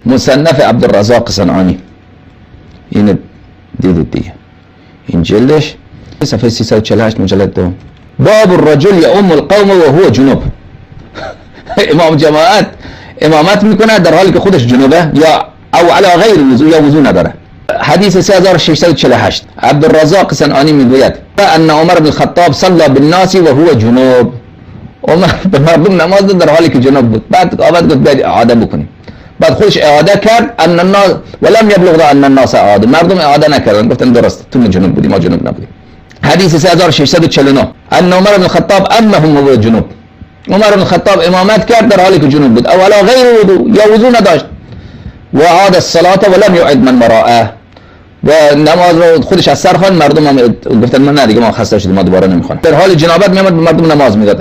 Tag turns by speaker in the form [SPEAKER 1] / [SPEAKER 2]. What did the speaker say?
[SPEAKER 1] مصنف عبدالرزاق صنعانی. اینو دیدید دیگه، این جلدش صفحه 348 مجلد دوم. باب الرجل یؤم القوم و هو جنوب. امام جماعت امامت میکنه در حالی که خودش جنوبه یا او علی غیر وضو یا وضو نداره. حدیث 3648 عبدالرزاق صنعانی میگوید ان عمر بن الخطاب صلى بالناس و هو جنوب. عمر به مردم نماز داد در حالی که جنوب بود. بعد آمد گفت باید اعاده بکنیم. بعد خودش اعاده کرد ان الناس ولم يبلغ ان الناس اعاده. مردم اعاده نکردن، گفتن درست تو جنوب بودی ما جنوب نبودیم. حدیث 3649 ان عمر بن الخطاب امهم وهو جنوب. عمر بن الخطاب امامت کرد در حالی که جنوب بود، اولا غیر وضو یا وضو نداشت. و عاد الصلاه ولم يعد من وراءه. و نماز رو خودش از سر خواند، مردم هم گفتن من نه دیگه ما خسته شدیم ما دوباره نمیخوام. در حال جنابت میامد به مردم نماز میداد.